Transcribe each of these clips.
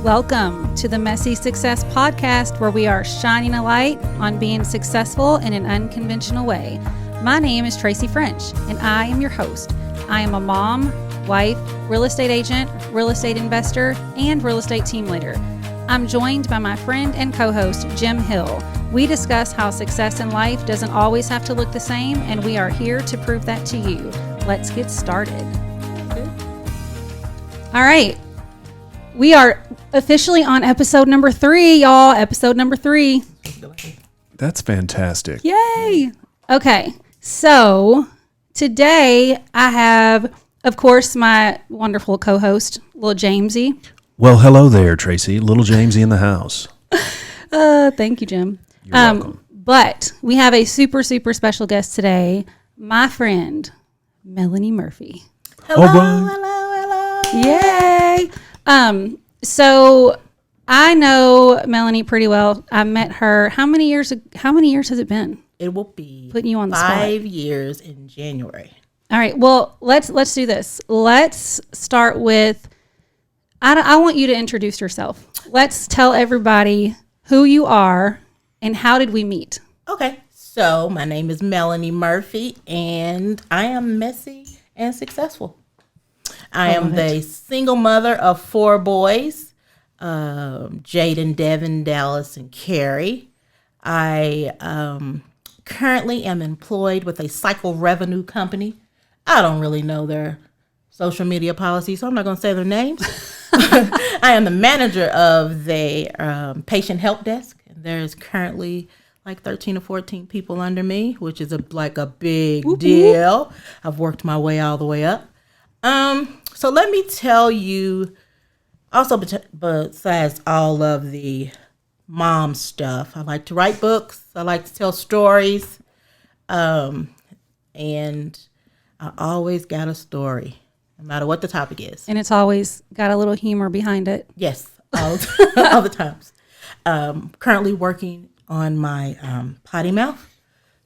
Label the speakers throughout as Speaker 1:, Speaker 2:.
Speaker 1: Welcome to the Messy Success Podcast, where we are shining a light on being successful in an unconventional way. My name is Tracy French, and I am your host. I am a mom, wife, real estate agent, real estate investor, and real estate team leader. I'm joined by my friend and co-host, Jim Hill. We discuss how success in life doesn't always have to look the same, and we are here to prove that to you. Let's get started. All right. We are officially on episode number 3, y'all. Episode number 3.
Speaker 2: That's fantastic.
Speaker 1: Yay. Okay. So today I have, of course, my wonderful co-host, Little Jamesy.
Speaker 2: Well, hello there, Tracy. Little Jamesy in the house.
Speaker 1: Thank you, Jim.
Speaker 2: You're welcome.
Speaker 1: But we have a super, super special guest today, my friend, Mellanie Murphy.
Speaker 3: Hello.
Speaker 1: Yay. So I know Mellanie pretty well. I met her. How many years has it been?
Speaker 3: It will be
Speaker 1: putting you on the
Speaker 3: 5 years in January.
Speaker 1: All right. Well, let's do this. Let's start with, I want you to introduce yourself. Let's tell everybody who you are and how did we meet?
Speaker 3: Okay. So my name is Mellanie Murphy, and I am messy and successful. I am the single mother of 4 boys, Jaden, Devin, Dallas, and Carrie. I currently am employed with a cycle revenue company. I don't really know their social media policy, so I'm not going to say their names. I am the manager of the patient help desk. There's currently like 13 or 14 people under me, which is a big deal. I've worked my way all the way up. So let me tell you, also besides all of the mom stuff, I like to write books. I like to tell stories. And I always got a story, no matter what the topic is.
Speaker 1: And it's always got a little humor behind it.
Speaker 3: Yes, all the times. Currently working on my potty mouth.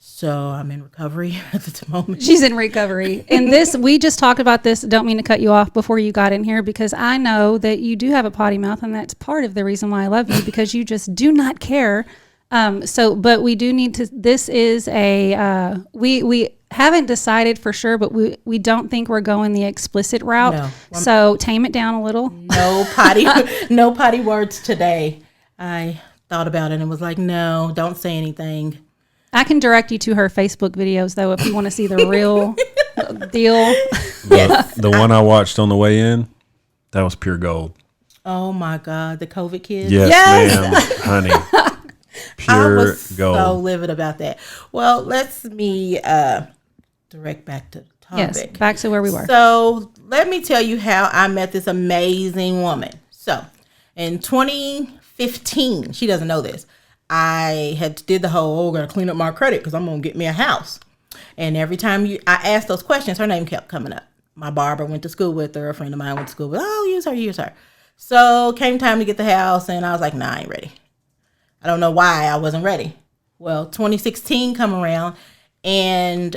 Speaker 3: So I'm in recovery at the moment.
Speaker 1: She's in recovery. And we just talked about this. Don't mean to cut you off before you got in here, because I know that you do have a potty mouth, and that's part of the reason why I love you, because you just do not care. But we do need to, this is we haven't decided for sure, but we don't think we're going the explicit route. No. So tame it down a little.
Speaker 3: No potty words today. I thought about it and was like, no, don't say anything.
Speaker 1: I can direct you to her Facebook videos, though, if you want to see the real deal.
Speaker 2: Yes. The one I watched on the way in, that was pure gold.
Speaker 3: Oh, my God. The COVID kids?
Speaker 2: Yes. Ma'am, honey. Pure
Speaker 3: I was
Speaker 2: gold.
Speaker 3: So livid about that. Well, let's direct back to the topic.
Speaker 1: Yes, back to where we were.
Speaker 3: So let me tell you how I met this amazing woman. So in 2015, she doesn't know this, I had did the whole, we're going to clean up my credit because I'm going to get me a house. And every time I asked those questions, her name kept coming up. My barber went to school with her. A friend of mine went to school with her. Oh, use her. So came time to get the house, and I was like, nah, I ain't ready. I don't know why I wasn't ready. Well, 2016 come around, and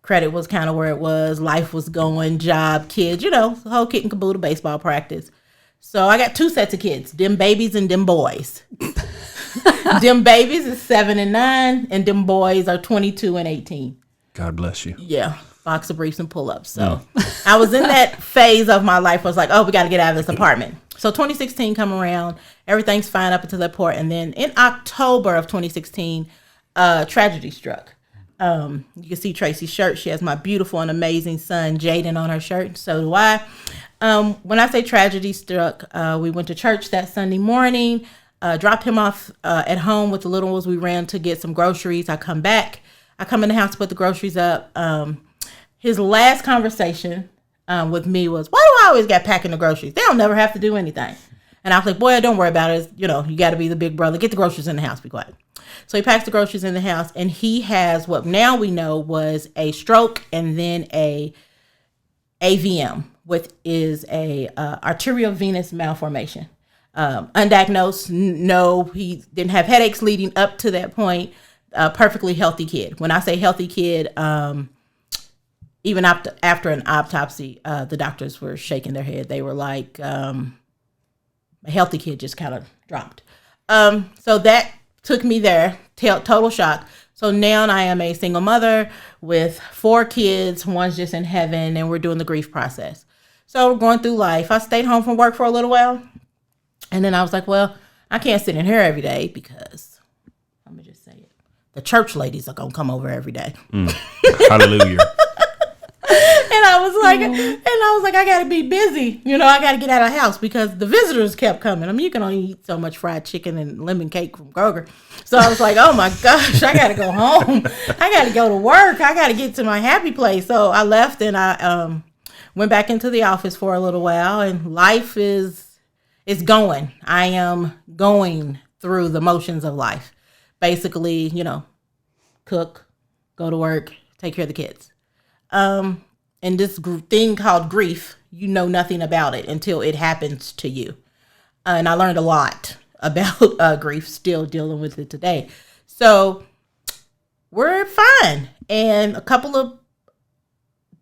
Speaker 3: credit was kind of where it was. Life was going, job, kids, the whole kit and caboodle, baseball practice. So I got 2 sets of kids, them babies and them boys. Them babies is 7 and 9, and them boys are 22 and 18.
Speaker 2: God bless you.
Speaker 3: Yeah, box of briefs and pull-ups. So I was in that phase of my life where I was like, oh, we got to get out of this apartment. So 2016 come around, everything's fine up until that point. And then in October of 2016, tragedy struck. You can see Tracy's shirt. She has my beautiful and amazing son, Jaden, on her shirt. And so do I. When I say tragedy struck, we went to church that Sunday morning, dropped him off at home with the little ones. We ran to get some groceries. I come back. I come in the house to put the groceries up. His last conversation with me was, why do I always got packing the groceries? They don't never have to do anything. And I was like, boy, don't worry about it. You got to be the big brother. Get the groceries in the house. Be quiet. So he packs the groceries in the house, and he has what now we know was a stroke and then a AVM, which is a arterial venous malformation. Undiagnosed, no, he didn't have headaches leading up to that point. Perfectly healthy kid. When I say healthy kid, even after an autopsy, the doctors were shaking their head. They were like, a healthy kid just kind of dropped. So that took me there, total shock. So now I am a single mother with 4 kids. One's just in heaven, and we're doing the grief process. So we're going through life. I stayed home from work for a little while, and then I was like, well, I can't sit in here every day because, I'm going to just say it, the church ladies are going to come over every day.
Speaker 2: Hallelujah.
Speaker 3: And I was like, I gotta be busy. I gotta get out of the house because the visitors kept coming. I mean, you can only eat so much fried chicken and lemon cake from Kroger. So I was like, oh my gosh, I gotta go home. I gotta go to work. I gotta get to my happy place. So I left and I went back into the office for a little while, and life is going. I am going through the motions of life. Basically, cook, go to work, take care of the kids. And this thing called grief, you know nothing about it until it happens to you. And I learned a lot about grief, still dealing with it today. So we're fine. And a couple of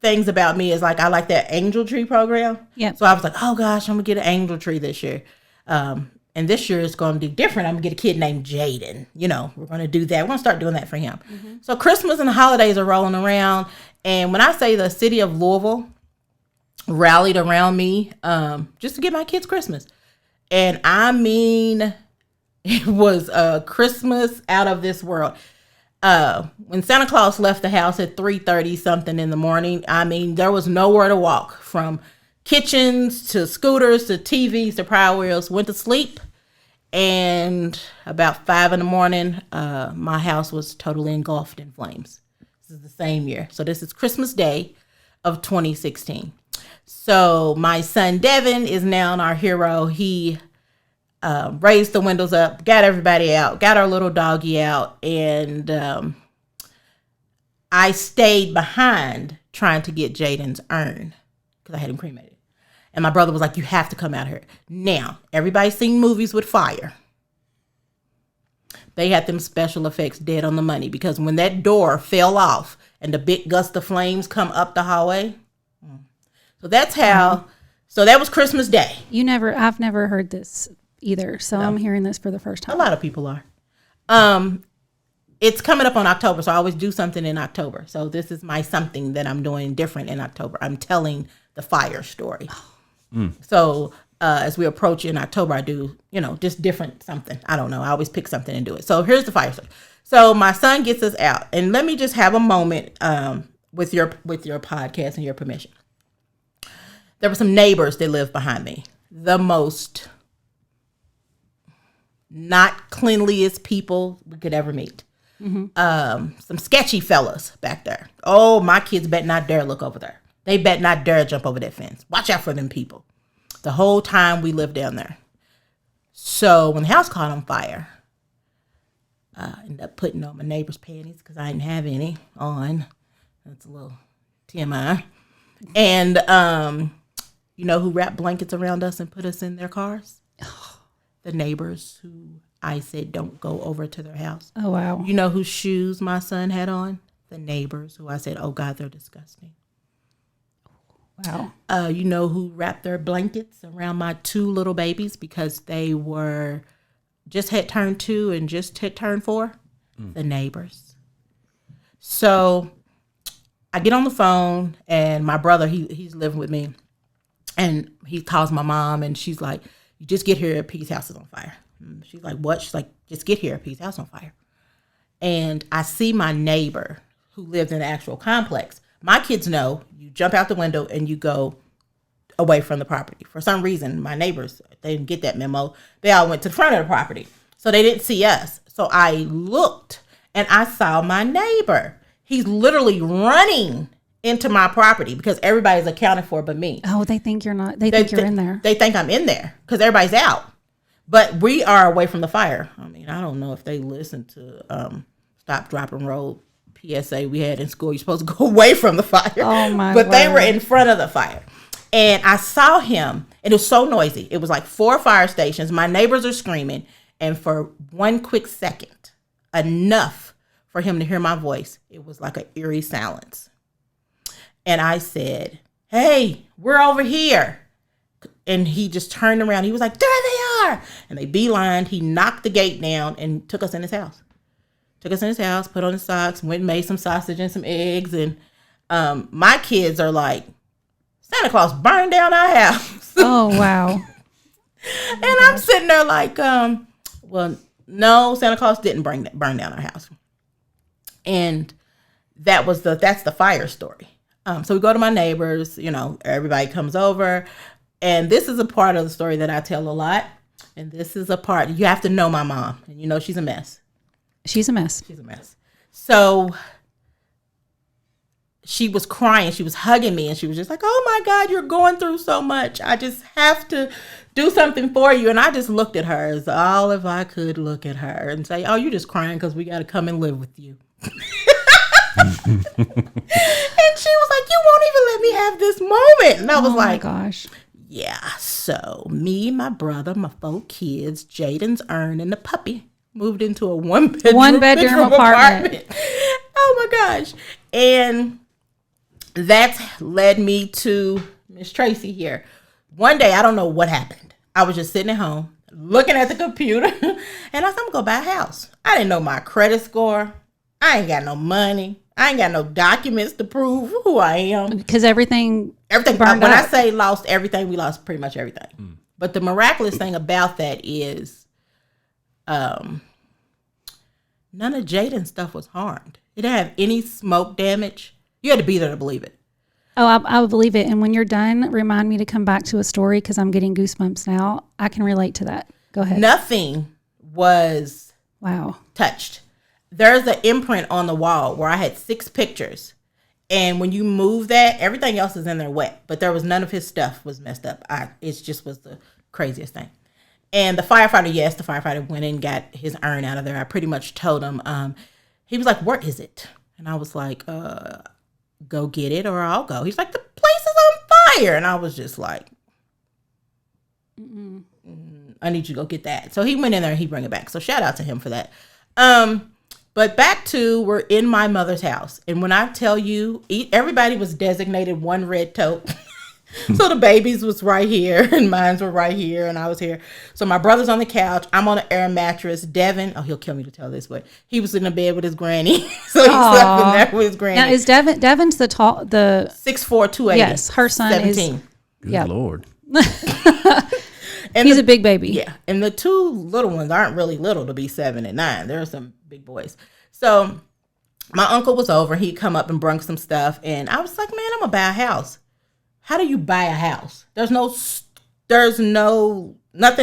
Speaker 3: things about me is like, I like that angel tree program.
Speaker 1: Yeah.
Speaker 3: So I was like, oh gosh, I'm gonna get an angel tree this year. And this year is going to be different. I'm going to get a kid named Jaden. We're going to do that. We're going to start doing that for him. Mm-hmm. So Christmas and the holidays are rolling around. And when I say the city of Louisville rallied around me just to get my kids Christmas. And I mean, it was a Christmas out of this world. When Santa Claus left the house at 3:30 something in the morning, I mean, there was nowhere to walk from kitchens to scooters to TVs to Power Wheels. Went to sleep, and about 5 in the morning, my house was totally engulfed in flames. This is the same year. So this is Christmas Day of 2016. So my son Devin is now our hero. He raised the windows up, got everybody out, got our little doggy out, and I stayed behind trying to get Jaden's urn because I had him cremated. And my brother was like, you have to come out here. Now, everybody's seen movies with fire. They had them special effects dead on the money because when that door fell off and the big gust of flames come up the hallway. So that's how, so that was Christmas Day.
Speaker 1: I've never heard this either. So no. I'm hearing this for the first time.
Speaker 3: A lot of people are. It's coming up on October. So I always do something in October. So this is my something that I'm doing different in October. I'm telling the fire story. So as we approach in October, I do, just different something. I don't know. I always pick something and do it. So here's the fire story. So my son gets us out, and let me just have a moment with your podcast and your permission. There were some neighbors that lived behind me. The most not cleanliest people we could ever meet. Mm-hmm. Some sketchy fellas back there. Oh, my kids bet not dare look over there. They bet not dare jump over that fence. Watch out for them people. The whole time we lived down there. So when the house caught on fire, I ended up putting on my neighbor's panties because I didn't have any on. That's a little TMI. And you know who wrapped blankets around us and put us in their cars? The neighbors who I said don't go over to their house.
Speaker 1: Oh, wow.
Speaker 3: You know whose shoes my son had on? The neighbors who I said, oh, God, they're disgusting.
Speaker 1: Wow.
Speaker 3: You know who wrapped their blankets around my 2 little babies because they were just had turned 2 and just had turned 4? The neighbors. So I get on the phone, and my brother, he's living with me, and he calls my mom, and she's like, you just get here, P's house is on fire. And she's like, what? She's like, just get here, P's house on fire. And I see my neighbor who lived in the actual complex. My kids know you jump out the window and you go away from the property. For some reason, my neighbors, they didn't get that memo. They all went to the front of the property. So they didn't see us. So I looked and I saw my neighbor. He's literally running into my property because everybody's accounted for but me.
Speaker 1: Oh, they think you're not. They think you're in there.
Speaker 3: They think I'm in there because everybody's out. But we are away from the fire. I mean, I don't know if they listen to Stop, Drop, and Roll PSA we had in school. You're supposed to go away from the fire.
Speaker 1: Oh my
Speaker 3: But
Speaker 1: word.
Speaker 3: they were in front of the fire. And I saw him, and it was so noisy. It was like 4 fire stations. My neighbors are screaming. And for one quick second, enough for him to hear my voice, it was like an eerie silence. And I said, hey, we're over here. And he just turned around. He was like, there they are. And they beelined. He knocked the gate down and took us in his house. Put on his socks, went and made some sausage and some eggs. And my kids are like, Santa Claus burned down our house.
Speaker 1: Oh, wow.
Speaker 3: And I'm sitting there like, well, no, Santa Claus didn't burn down our house. And that's the fire story. So we go to my neighbors, everybody comes over. And this is a part of the story that I tell a lot. And this is a part, you have to know my mom. And she's a mess.
Speaker 1: She's a mess.
Speaker 3: So she was crying. She was hugging me. And she was just like, oh, my God, you're going through so much. I just have to do something for you. And I just looked at her as all if I could look at her and say, oh, you're just crying because we got to come and live with you. And she was like, you won't even let me have this moment. And I was like,
Speaker 1: oh, my gosh.
Speaker 3: Yeah. So me, my brother, my 4 kids, Jaden's urn, and the puppy moved into a one bedroom apartment. Oh my gosh. And that's led me to Miss Tracy here. One day, I don't know what happened. I was just sitting at home looking at the computer and I said, I'm gonna go buy a house. I didn't know my credit score. I ain't got no money. I ain't got no documents to prove who I am.
Speaker 1: Because everything
Speaker 3: when I say lost everything, we lost pretty much everything. But the miraculous thing about that is none of Jaden's stuff was harmed. It didn't have any smoke damage. You had to be there to believe it.
Speaker 1: Oh, I would believe it. And when you're done, remind me to come back to a story because I'm getting goosebumps now. I can relate to that. Go ahead.
Speaker 3: Nothing was touched. There's an imprint on the wall where I had 6 pictures. And when you move that, everything else is in there wet. But there was none of his stuff was messed up. It just was the craziest thing. And the firefighter went and got his urn out of there. I pretty much told him, he was like, where is it? And I was like, go get it or I'll go. He's like, the place is on fire. And I was just like, I need you to go get that. So he went in there and he bring it back. So shout out to him for that. But back to, we're in my mother's house. And when I tell you, everybody was designated one red tote. So the babies was right here and mines were right here and I was here. So my brother's on the couch. I'm on an air mattress. Devin, he'll kill me to tell this, but he was in the bed with his granny. So he slept in there with his granny.
Speaker 1: Now is Devin's the 6'4",
Speaker 3: 280.
Speaker 1: Yes, her son
Speaker 3: 17.
Speaker 1: is.
Speaker 2: Good Lord.
Speaker 1: And he's a big baby.
Speaker 3: Yeah. And the 2 little ones aren't really little to be 7 and 9. There are some big boys. So my uncle was over. He'd come up and brung some stuff. And I was like, man, I'm going to buy a house. How do you buy a house? There's nothing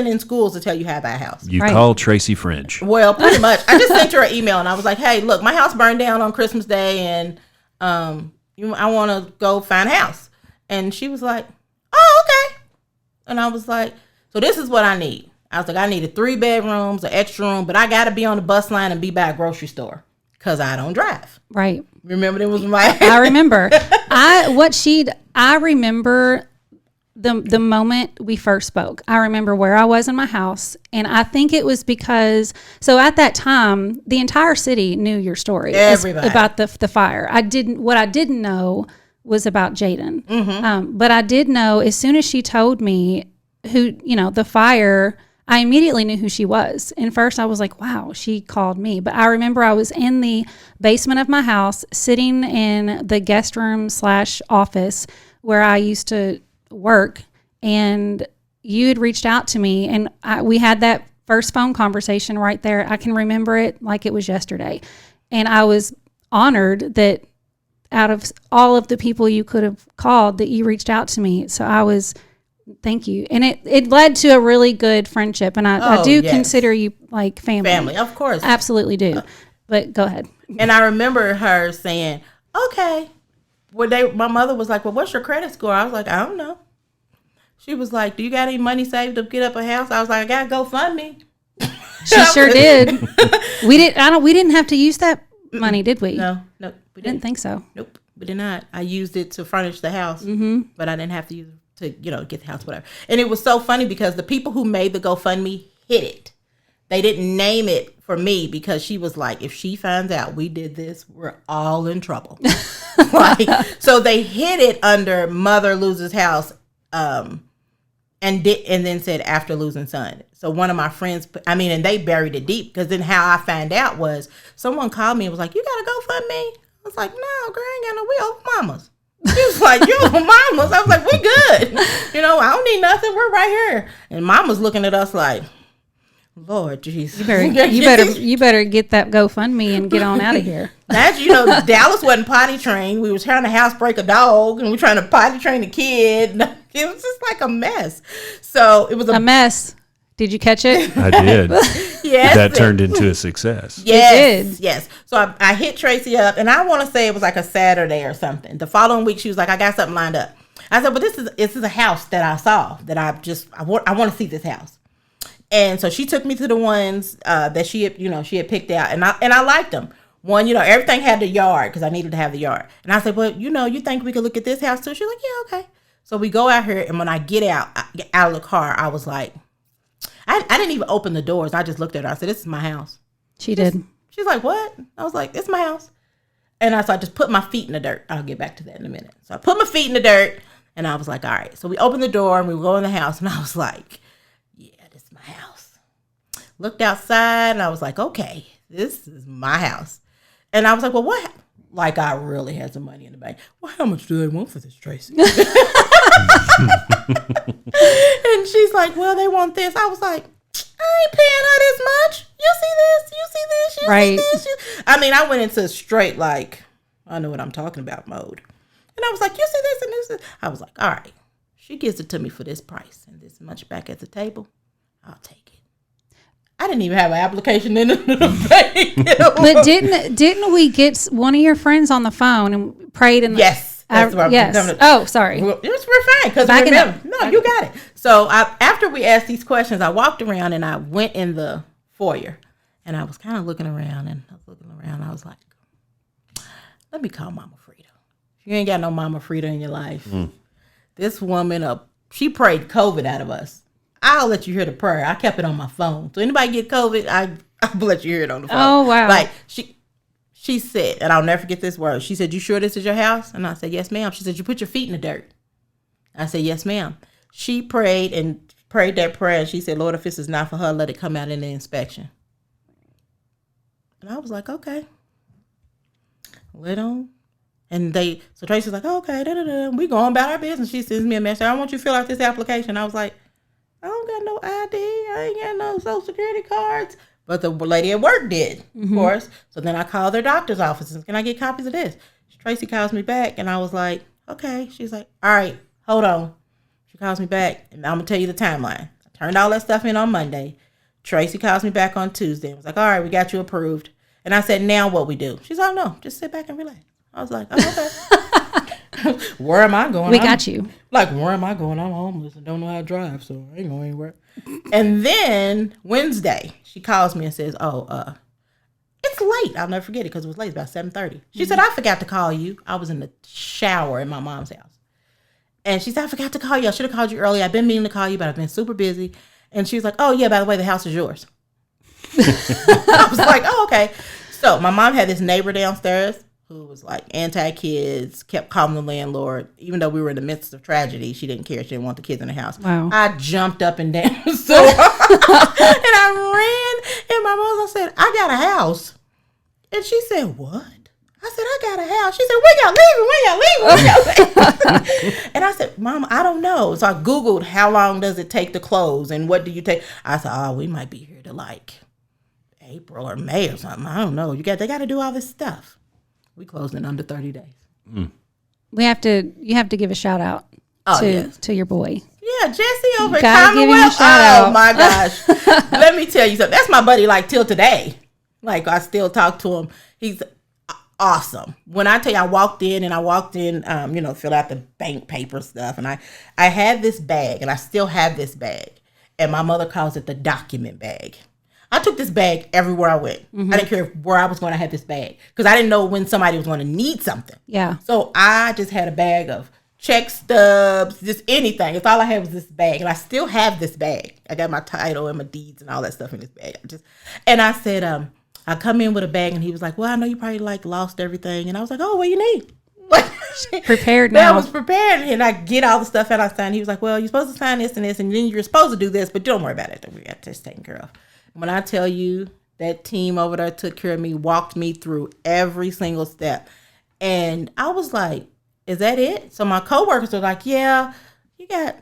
Speaker 3: in schools to tell you how to buy a house.
Speaker 2: You call Tracy French.
Speaker 3: Well, pretty much. I just sent her an email and I was like, hey, look, my house burned down on Christmas Day and I want to go find a house. And she was like, oh, okay. And I was like, so this is what I need. I was like, I needed 3 bedrooms, an extra room, but I got to be on the bus line and be by a grocery store because I don't drive.
Speaker 1: Right.
Speaker 3: Remember, it was my.
Speaker 1: I remember. I remember the moment we first spoke. I remember where I was in my house, and I think it was because. So at that time, the entire city knew your story.
Speaker 3: Everybody
Speaker 1: about the fire. What I didn't know was about Jaden.
Speaker 3: Mm-hmm.
Speaker 1: But I did know as soon as she told me the fire. I immediately knew who she was. And first I was like, wow, she called me. But I remember I was in the basement of my house, sitting in the guest room / office where I used to work. And you had reached out to me and we had that first phone conversation right there. I can remember it like it was yesterday. And I was honored that out of all of the people you could have called that you reached out to me. So thank you. And it led to a really good friendship. And I do consider you like family.
Speaker 3: Family, of course.
Speaker 1: Absolutely do. But go ahead.
Speaker 3: And I remember her saying, okay. My mother was like, well, what's your credit score? I was like, I don't know. She was like, do you got any money saved to get up a house? I was like, I got GoFundMe.
Speaker 1: She sure did. We didn't have to use that money, did we?
Speaker 3: No, we
Speaker 1: didn't think so.
Speaker 3: Nope, we did not. I used it to furnish the house, but I didn't have to use it to, get the house, whatever. And it was so funny because the people who made the GoFundMe hid it. they didn't name it for me because she was like, if she finds out we did this, we're all in trouble. Like, so they hid it under mother loses house, and then said after losing son. So one of my friends, and they buried it deep, because then how I found out was someone called me and was like, you got to GoFundMe? I was like, no, girl, I ain't got no, we owe mamas. She was like, you owe mamas? I was like, we good. I don't need nothing. We're right here. And mama's looking at us like, Lord Jesus.
Speaker 1: You better get that GoFundMe and get on out of here.
Speaker 3: That's, Dallas wasn't potty trained. We was trying to housebreak a dog, and we were trying to potty train a kid. It was just like a mess. So it was a
Speaker 1: mess. Did you catch it?
Speaker 2: I did.
Speaker 3: Yes.
Speaker 2: That turned into a success.
Speaker 3: Yes.
Speaker 1: It did.
Speaker 3: Yes. So I hit Tracy up, and I want to say it was like a Saturday or something. The following week, she was like, I got something lined up. I said, but this is a house that I saw that I want to see this house. And so she took me to the ones that she had picked out, and I liked them. One, everything had the yard because I needed to have the yard. And I said, well, you think we could look at this house too? She's like, yeah, okay. So we go out here, and when I get out of the car, I was like, I didn't even open the doors. I just looked at her. I said, this is my house.
Speaker 1: She did.
Speaker 3: She's like, what? I was like, this is my house. And so I just put my feet in the dirt. I'll get back to that in a minute. So I put my feet in the dirt, and I was like, all right. So we opened the door, and we go in the house, and I was like, house. Looked outside, and I was like, okay, this is my house. And I was like, well, what? Like, I really had some money in the bank. Well, how much do they want for this, Tracy? And she's like, well, they want this. I was like, I ain't paying her this much. You see this? You see this? You
Speaker 1: right.
Speaker 3: see this? I went into straight, like, I know what I'm talking about mode. And I was like, you see this and this? I was like, all right. She gives it to me for this price and this much back at the table. I'll take it. I didn't even have an application in the bank.
Speaker 1: But didn't we get one of your friends on the phone and prayed in the...
Speaker 3: Yes. That's what
Speaker 1: yes. Oh, sorry.
Speaker 3: Well, we're fine because remember. No, you got it. So after we asked these questions, I walked around and I went in the foyer, and I was kind of looking around, and I was like, let me call Mama Frida. If you ain't got no Mama Frida in your life, this woman, she prayed COVID out of us. I'll let you hear the prayer. I kept it on my phone. So anybody get COVID, I'll let you hear it on the phone.
Speaker 1: Oh, wow.
Speaker 3: Like, she said, and I'll never forget this word. She said, you sure this is your house? And I said, yes, ma'am. She said, you put your feet in the dirt. I said, yes, ma'am. She prayed that prayer. And she said, Lord, if this is not for her, let it come out in the inspection. And I was like, okay. Let on. And so Tracy's like, oh, okay, we going about our business. She sends me a message. I want you to fill out this application. I was like, I don't got no ID. I ain't got no social security cards. But the lady at work did, of course. So then I called their doctor's offices. Can I get copies of this? Tracy calls me back, and I was like, okay. She's like, all right, hold on. She calls me back, and I'm going to tell you the timeline. I turned all that stuff in on Monday. Tracy calls me back on Tuesday. and was like, all right, we got you approved. And I said, now what we do? She's like, oh, no, just sit back and relax. I was like, oh, okay. Where am I going?
Speaker 1: We got you.
Speaker 3: Like, where am I going? I'm homeless and don't know how to drive, so I ain't going anywhere. And then Wednesday, she calls me and says, it's late. I'll never forget it because it was late, about 7:30. She said, I forgot to call you. I was in the shower in my mom's house. And she said, I forgot to call you. I should have called you earlier. I've been meaning to call you, but I've been super busy. And she was like, oh, yeah, by the way, the house is yours. I was like, oh, okay. So my mom had this neighbor downstairs who was like anti-kids, kept calling the landlord. Even though we were in the midst of tragedy, she didn't care. She didn't want the kids in the house.
Speaker 1: Wow.
Speaker 3: I jumped up and down. So, and I ran. And my mom, I said, I got a house. And she said, what? I said, I got a house. She said, when y'all leaving? And I said, Mom, I don't know. So I Googled how long does it take to close and what do you take? I said, oh, we might be here to like April or May or something. I don't know. They got to do all this stuff. We closed in under 30 days.
Speaker 1: You have to give a shout out to your boy.
Speaker 3: Yeah, Jesse over at
Speaker 1: Gotta give him a
Speaker 3: Commonwealth.
Speaker 1: shout out.
Speaker 3: Oh my gosh. Let me tell you something. That's my buddy like till today. Like I still talk to him. He's awesome. When I tell you I walked in, fill out the bank paper stuff. And I had this bag and I still have this bag. And my mother calls it the document bag. I took this bag everywhere I went. I didn't care where I was going to have this bag because I didn't know when somebody was going to need something.
Speaker 1: Yeah.
Speaker 3: So I just had a bag of check stubs, just anything. It's all I had was this bag, and I still have this bag. I got my title and my deeds and all that stuff in this bag. And I said, I come in with a bag, and he was like, well, I know you probably like lost everything. And I was like, oh, what you need?
Speaker 1: Prepared now.
Speaker 3: I was prepared, and I get all the stuff and I signed. He was like, well, you're supposed to sign this and this, and then you're supposed to do this, but don't worry about it. We got this taken care of. When I tell you that team over there took care of me, walked me through every single step, and I was like, is that it? So my coworkers were like, yeah, you got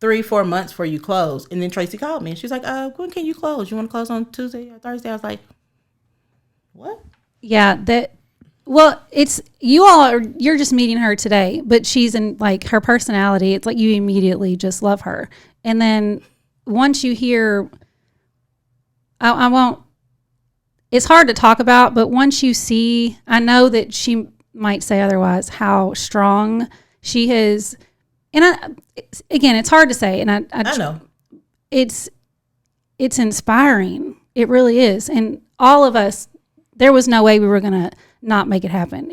Speaker 3: 3-4 months before you close. And then Tracy called me, and she's like, when can you close? You want to close on Tuesday or Thursday? I was like, what?
Speaker 1: Yeah, well, it's you're just meeting her today, but she's in like her personality. It's like you immediately just love her. And then once you hear, I won't, it's hard to talk about, but once you see, I know that she might say otherwise, how strong she is. And again, it's hard to say. And I know it's inspiring. It really is. And all of us, there was no way we were going to not make it happen.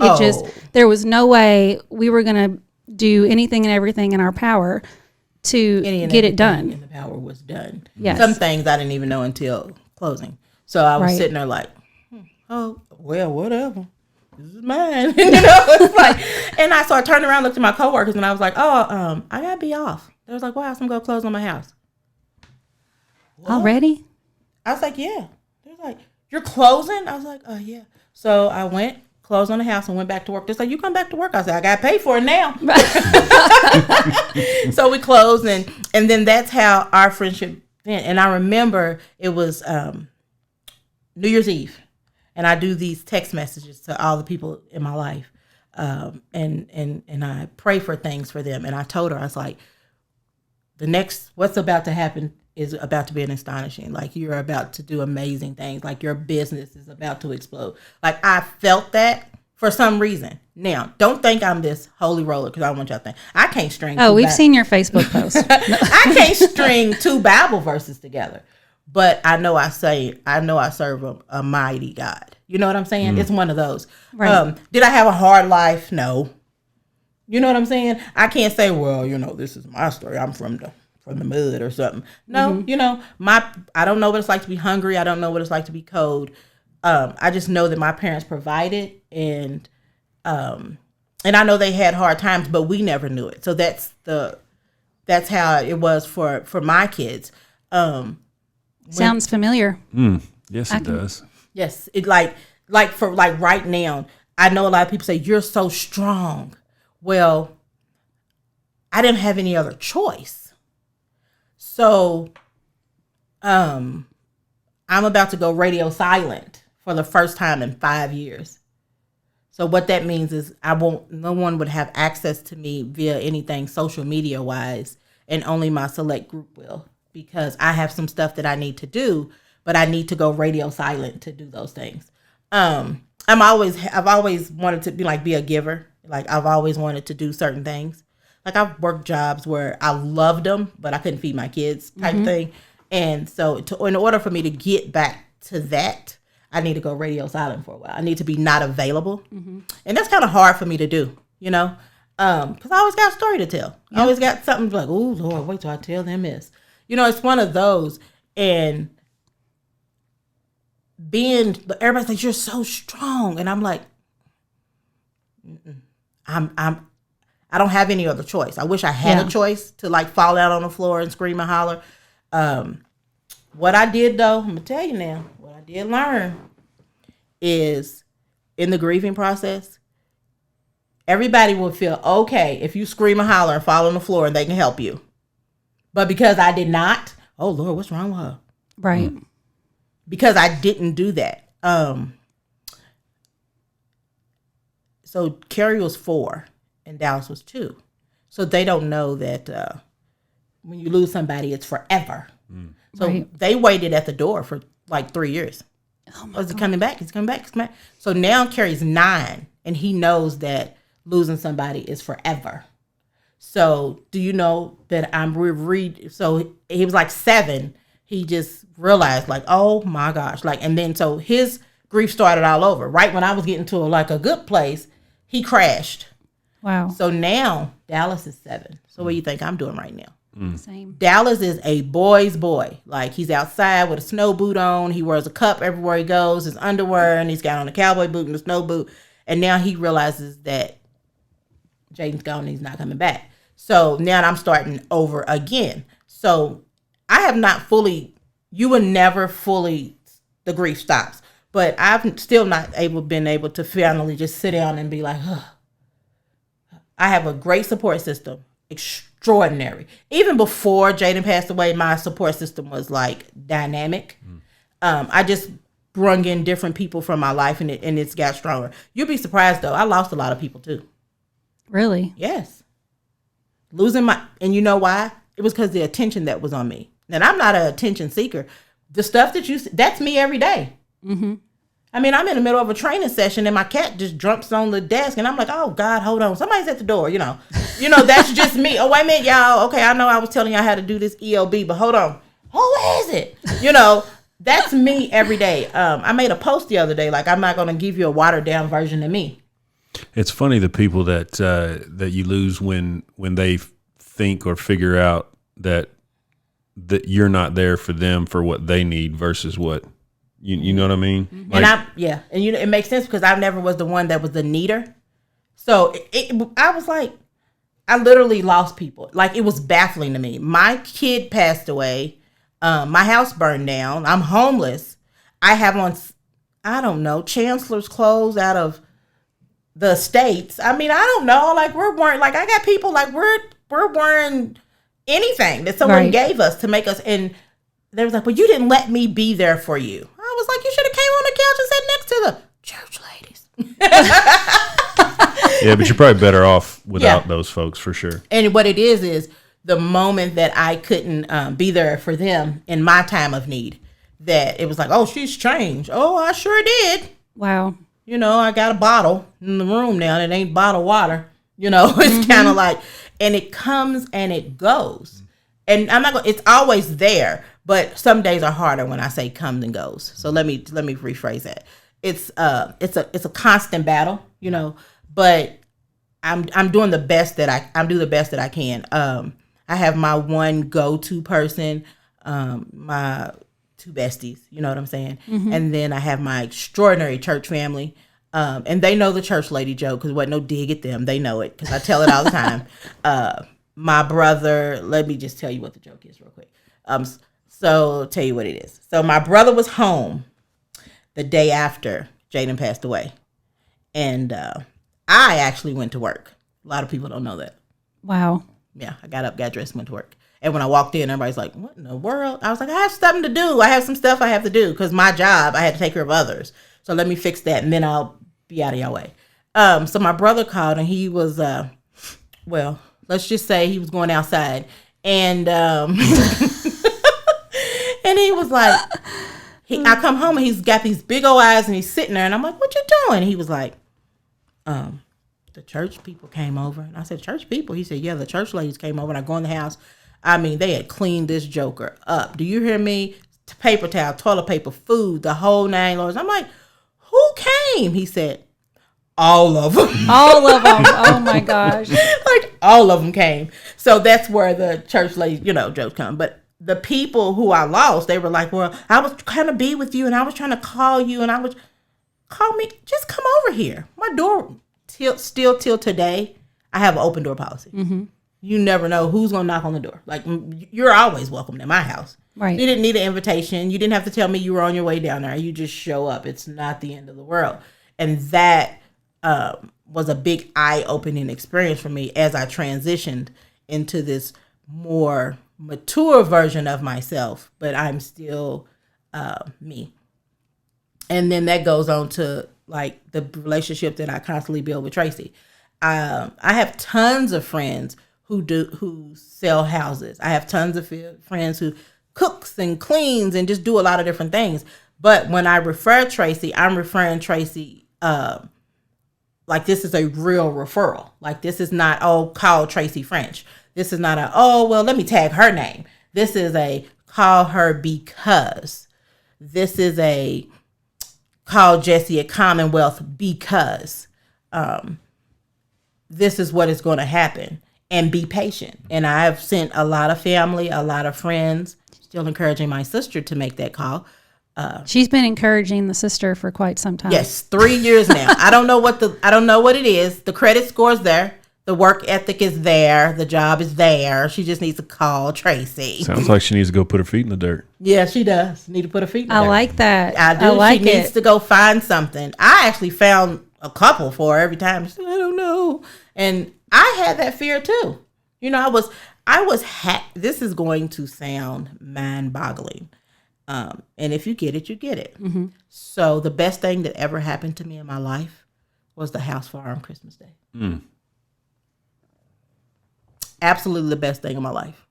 Speaker 1: There was no way we were going to do anything and everything in our power to get it done.
Speaker 3: And the power was done.
Speaker 1: Yes.
Speaker 3: Some things I didn't even know until closing. So I was sitting there like, oh, well, whatever. This is mine. It's like, and so I turned around, looked at my coworkers, and I was like, oh, I got to be off. They was like, wow, I'm going to close on my house.
Speaker 1: What? Already?
Speaker 3: I was like, yeah. They was like, you're closing? I was like, oh, yeah. So I went, closed on the house, and went back to work. They're like, you come back to work? I said, I got to pay for it now. So we closed, and then that's how our friendship went. And I remember it was New Year's Eve, and I do these text messages to all the people in my life, and I pray for things for them. And I told her, I was like, what's about to happen is about to be astonishing. Like, you're about to do amazing things. Like, your business is about to explode. Like, I felt that for some reason. Now, don't think I'm this holy roller, because I don't want y'all to think. I can't string
Speaker 1: we've seen your Facebook post.
Speaker 3: I can't string 2 Bible verses together. But I know I serve a mighty God. You know what I'm saying? It's one of those. Right. Did I have a hard life? No. You know what I'm saying? I can't say, well, this is my story. I'm from the mud or something. No, I don't know what it's like to be hungry. I don't know what it's like to be cold. I just know that my parents provided, and I know they had hard times, but we never knew it. So that's how it was for my kids.
Speaker 1: Sounds familiar.
Speaker 2: Yes, it does.
Speaker 3: Yes, it like right now, I know a lot of people say you're so strong. Well, I didn't have any other choice. So, I'm about to go radio silent for the first time in 5 years. So what that means is no one would have access to me via anything social media wise, and only my select group will, because I have some stuff that I need to do, but I need to go radio silent to do those things. I've always wanted to be a giver. Like, I've always wanted to do certain things. Like, I've worked jobs where I loved them, but I couldn't feed my kids type thing. And so in order for me to get back to that, I need to go radio silent for a while. I need to be not available. And that's kind of hard for me to do, because I always got a story to tell. I always got something like, oh, Lord, wait till I tell them this. It's one of those. And everybody thinks you're so strong. And I'm like, I don't have any other choice. I wish I had a choice to fall out on the floor and scream and holler. What I did though, I'm gonna tell you now, what I did learn is in the grieving process, everybody will feel okay if you scream and holler and fall on the floor and they can help you. But because I did not, oh Lord, what's wrong with her?
Speaker 1: Right.
Speaker 3: Because I didn't do that. So Carrie was 4 and Dallas was 2. So they don't know that when you lose somebody, it's forever. So they waited at the door for 3 years. Oh my God. Is he coming back? He's coming back. He's coming back. So now Carrie's 9 and he knows that losing somebody is forever. So do you know that so he was 7. He just realized oh my gosh. And then so his grief started all over. Right when I was getting to a good place, he crashed.
Speaker 1: Wow.
Speaker 3: So now Dallas is 7. So what do you think I'm doing right now?
Speaker 1: Same.
Speaker 3: Dallas is a boy's boy. Like, he's outside with a snow boot on. He wears a cup everywhere he goes, his underwear, and he's got on a cowboy boot and a snow boot. And now he realizes that Jaden's gone and he's not coming back. So now I'm starting over again. So I have not fully, you will never fully, the grief stops. But I've still not been able to finally just sit down and be like, ugh. I have a great support system. Extraordinary. Even before Jaden passed away, my support system was like dynamic. I just brung in different people from my life, and it's got stronger. You'll be surprised though, I lost a lot of people too.
Speaker 1: Really?
Speaker 3: Yes. And you know why? It was because the attention that was on me. And I'm not an attention seeker. The stuff that's me every day. Mm-hmm. I mean, I'm in the middle of a training session and my cat just jumps on the desk and I'm like, oh God, hold on. Somebody's at the door, that's just me. Oh, wait a minute, y'all. Okay, I know I was telling y'all how to do this ELB, but hold on. Who is it? That's me every day. I made a post the other day, like, I'm not going to give you a watered down version of me.
Speaker 2: It's funny, the people that you lose when they think or figure out that you're not there for them for what they need versus what you know what I mean.
Speaker 3: Mm-hmm. And it makes sense because I never was the one that was the needer. So I was like, I literally lost people. Like, it was baffling to me. My kid passed away. My house burned down. I'm homeless. I have on, I don't know, Chancellor's clothes out of the States. I mean, I don't know. Like, we're wearing, like, I got people, like, we're wearing anything that someone gave us to make us. And they was like, well, you didn't let me be there for you. I was like, you should have came on the couch and sat next to the church ladies.
Speaker 2: Yeah, but you're probably better off without those folks for sure.
Speaker 3: And what it is the moment that I couldn't be there for them in my time of need, that it was like, oh, she's changed. Oh, I sure did.
Speaker 1: Wow.
Speaker 3: I got a bottle in the room now. And it ain't bottled water. It's kind of like, and it comes and it goes. And I'm not going, it's always there. But some days are harder when I say comes and goes. So let me rephrase that. It's a constant battle, but I'm doing the best that I do the best that I can. I have my one go-to person, my 2 besties, you know what I'm saying? Mm-hmm. And then I have my extraordinary church family. And they know the church lady joke because wasn't no dig at them. They know it because I tell it all the time. My brother, let me just tell you what the joke is real quick. So tell you what it is. So my brother was home the day after Jaden passed away. And I actually went to work. A lot of people don't know that.
Speaker 1: Wow.
Speaker 3: Yeah, I got up, got dressed, went to work. And when I walked in, everybody's like, what in the world? I was like, I have something to do. I have some stuff I have to do because my job, I had to take care of others. So let me fix that and then I'll be out of your way. So my brother called and he was, let's just say he was going outside. And and he was like, I come home and he's got these big old eyes and he's sitting there and I'm like, what you doing? He was like, the church people came over. And I said, church people? He said, yeah, the church ladies came over and I go in the house. I mean, they had cleaned this joker up. Do you hear me? Paper towel, toilet paper, food, the whole 9 yards. I'm like, who came? He said, all of them.
Speaker 1: All of them. Oh my gosh.
Speaker 3: Like, all of them came. So that's where the church ladies, jokes come. But the people who I lost, they were like, well, I was trying to be with you and I was trying to call you and call me, just come over here. My door, still till today, I have an open door policy. Mm-hmm. You never know who's going to knock on the door. Like, you're always welcome at my house.
Speaker 1: Right.
Speaker 3: You didn't need an invitation. You didn't have to tell me you were on your way down there. You just show up. It's not the end of the world. And that was a big eye-opening experience for me as I transitioned into this more mature version of myself, but I'm still me. And then that goes on to like the relationship that I constantly build with Tracy. I have tons of friends who sell houses. I have tons of friends who cooks and cleans and just do a lot of different things. But when I refer Tracy, I'm referring Tracy like this is a real referral. Like this is not, call Tracy French. This is not let me tag her name. This is a call her because. This is a call Jessie at Commonwealth because. this is what is going to happen, and be patient. And I've sent a lot of family, a lot of friends, still encouraging my sister to make that call.
Speaker 1: She's been encouraging the sister for quite some time.
Speaker 3: Yes, 3 years now. I don't know what it is. The credit score's there. The work ethic is there. The job is there. She just needs to call Tracy.
Speaker 2: Sounds like she needs to go put her feet in the dirt.
Speaker 3: Yeah, she does. Need to put her feet in the dirt.
Speaker 1: I like that.
Speaker 3: I do.
Speaker 1: I like
Speaker 3: she needs to go find something. I actually found a couple for her every time. She said, I don't know. And I had that fear too. You know, this is going to sound mind-boggling. And if you get it, you get it.
Speaker 1: Mm-hmm.
Speaker 3: So the best thing that ever happened to me in my life was the house fire on Christmas Day.
Speaker 2: Mm.
Speaker 3: Absolutely the best thing in my life.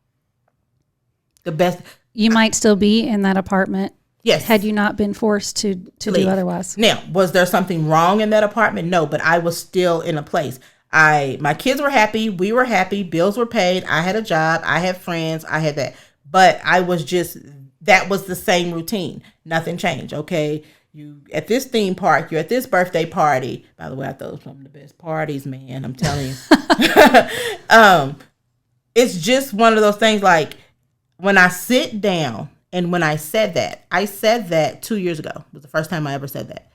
Speaker 3: The best.
Speaker 1: You might still be in that apartment.
Speaker 3: Yes.
Speaker 1: Had you not been forced to do otherwise.
Speaker 3: Now, was there something wrong in that apartment? No, but I was still in a place. My kids were happy. We were happy. Bills were paid. I had a job. I had friends. I had that. But that was the same routine. Nothing changed. Okay. You at this theme park, you're at this birthday party. By the way, I thought it was some of the best parties, man. I'm telling you. It's just one of those things, like when I sit down and when I said that 2 years ago. It was the first time I ever said that.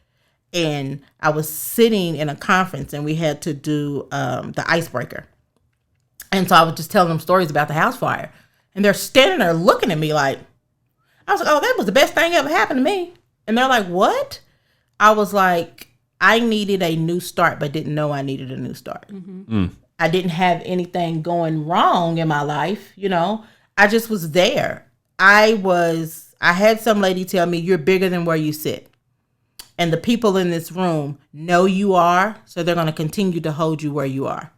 Speaker 3: And I was sitting in a conference and we had to do the icebreaker. And so I was just telling them stories about the house fire. And they're standing there looking at me like, I was like, oh, that was the best thing ever happened to me. And they're like, what? I was like, I needed a new start, but didn't know I needed a new start. Mm-hmm. I didn't have anything going wrong in my life. You know, I just was there. I had some lady tell me, you're bigger than where you sit. And the people in this room know you are, so they're going to continue to hold you where you are.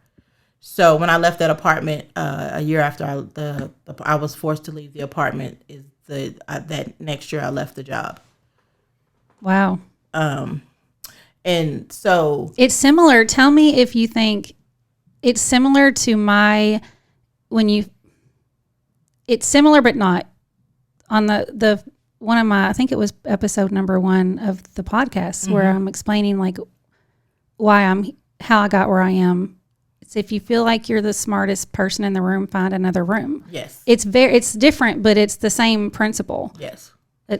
Speaker 3: So when I left that apartment a year after I was forced to leave the apartment, that next year I left the job.
Speaker 1: Wow.
Speaker 3: And so
Speaker 1: it's similar. Tell me if you think it's similar to it's similar, but not on the one of my, I think it was episode number 1 of the podcast where I'm explaining like how I got where I am. It's if you feel like you're the smartest person in the room, find another room.
Speaker 3: Yes.
Speaker 1: It's different, but it's the same principle.
Speaker 3: Yes.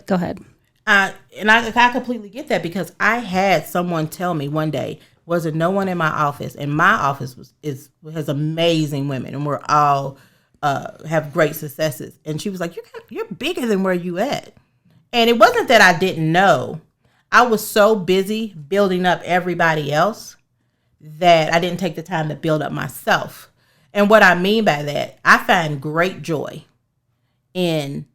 Speaker 1: Go ahead.
Speaker 3: And I completely get that because I had someone tell me one day, was there no one in my office? And my office has amazing women, and we're all have great successes. And she was like, "You're bigger than where you at." And it wasn't that I didn't know. I was so busy building up everybody else that I didn't take the time to build up myself. And what I mean by that, I find great joy in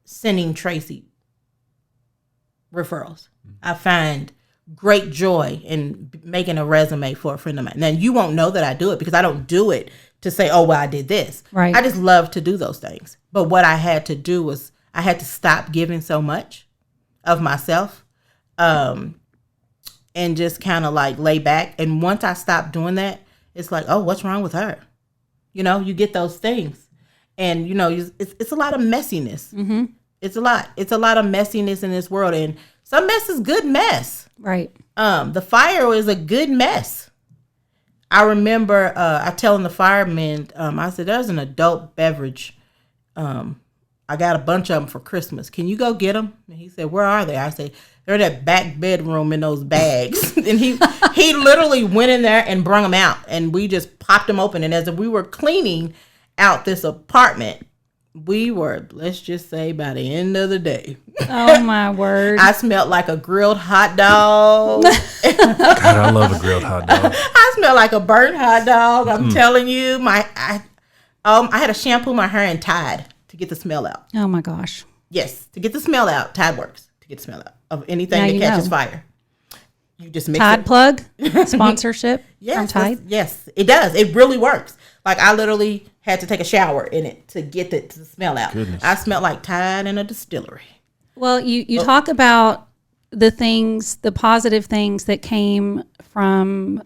Speaker 3: sending Tracy referrals. I find great joy in making a resume for a friend of mine. Now, you won't know that I do it because I don't do it to say, oh, well, I did this.
Speaker 1: Right.
Speaker 3: I just love to do those things. But what I had to do was I had to stop giving so much of myself and just kind of like lay back. And once I stopped doing that, it's like, oh, what's wrong with her? You know, you get those things. And, you know, it's a lot of messiness. Mm-hmm. It's a lot of messiness in this world. And some mess is good mess.
Speaker 1: Right.
Speaker 3: The fire is a good mess. I remember I telling the firemen, I said, there's an adult beverage. I got a bunch of them for Christmas. Can you go get them? And he said, where are they? I said, they're in that back bedroom in those bags. And he literally went in there and brung them out. And we just popped them open. And as we were cleaning out this apartment, we were, let's just say, by the end of the day.
Speaker 1: Oh, my word.
Speaker 3: I smelled like a grilled hot dog.
Speaker 2: God, I love a grilled hot dog.
Speaker 3: I smelled like a burnt hot dog. I'm telling you. I had to shampoo my hair in Tide to get the smell out.
Speaker 1: Oh, my gosh.
Speaker 3: Yes, to get the smell out. Tide works to get the smell out of anything that catches fire. You just mix
Speaker 1: Tide
Speaker 3: it.
Speaker 1: plug sponsorship from Tide.
Speaker 3: Yes, it does. It really works. Like I literally had to take a shower in it to get the smell out.
Speaker 2: Goodness.
Speaker 3: I smelled like Tide in a distillery.
Speaker 1: Well, you talk about the positive things that came from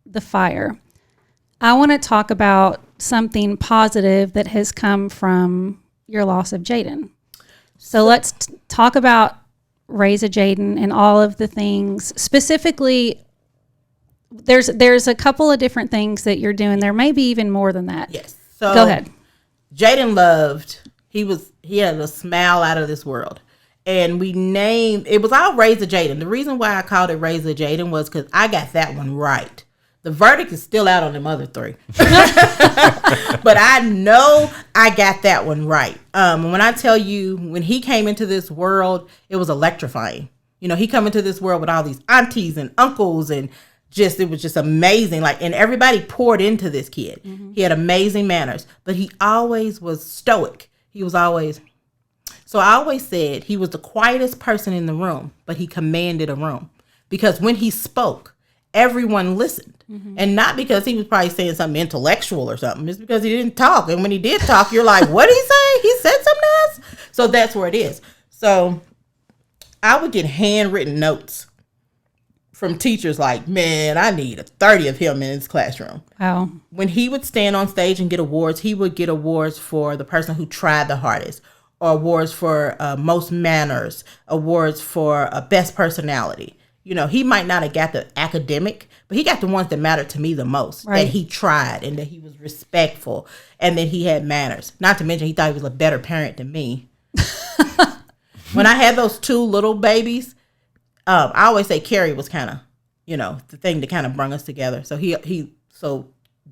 Speaker 1: the fire. I want to talk about something positive that has come from your loss of Jaden. So let's talk about Raise a Jaden and all of the things. Specifically, there's a couple of different things that you're doing. There may be even more than that.
Speaker 3: Yes. So
Speaker 1: go ahead.
Speaker 3: Jaden he had a smile out of this world. And it was all Raise a Jaden. The reason why I called it Raise a Jaden was because I got that one right. The verdict is still out on them other three. But I know I got that one right. When I tell you, when he came into this world, it was electrifying. He come into this world with all these aunties and uncles and it was just amazing. And everybody poured into this kid. Mm-hmm. He had amazing manners, but he always was stoic. So I always said he was the quietest person in the room, but he commanded a room because when he spoke, everyone listened. Mm-hmm. And not because he was probably saying something intellectual or something. It's because he didn't talk. And when he did talk, you're like, what did he say? He said something else? So that's where it is. So I would get handwritten notes from teachers like, man, I need 30 of him in his classroom.
Speaker 1: Wow.
Speaker 3: When he would stand on stage and get awards, he would get awards for the person who tried the hardest, or awards for most manners, awards for best personality. He might not have got the academic, but he got the ones that mattered to me the most. Right. That he tried and that he was respectful and that he had manners. Not to mention he thought he was a better parent than me. When I had those two little babies, I always say Carrie was kind of, the thing that kind of brought us together. So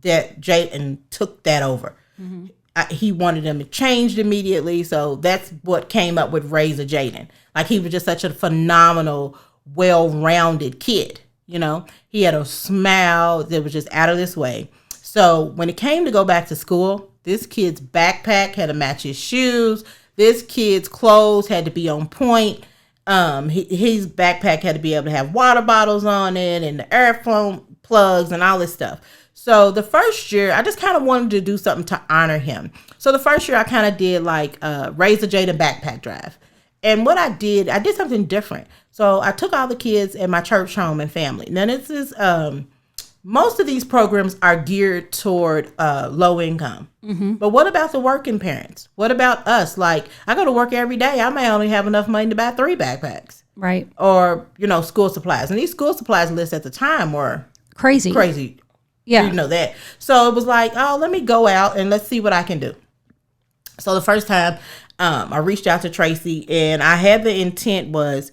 Speaker 3: that Jaden took that over. Mm-hmm. He wanted them to change immediately. So that's what came up with Raise a Jaden. He was just such a phenomenal, well-rounded kid. He had a smile that was just out of this way. So when it came to go back to school, this kid's backpack had to match his shoes. This kid's clothes had to be on point. His backpack had to be able to have water bottles on it and the airflow plugs and all this stuff. So the first year, I just kind of wanted to do something to honor him. So the first year, I kind of did Raise a Jaden backpack drive. And what I did something different. So I took all the kids in my church home and family. Now this is, most of these programs are geared toward low income. Mm-hmm. But what about the working parents? What about us? I go to work every day. I may only have enough money to buy 3 backpacks.
Speaker 1: Right.
Speaker 3: Or, school supplies. And these school supplies lists at the time were
Speaker 1: crazy. Yeah.
Speaker 3: You know that. So it was let me go out and let's see what I can do. So the first time I reached out to Tracy, and I had the intent was,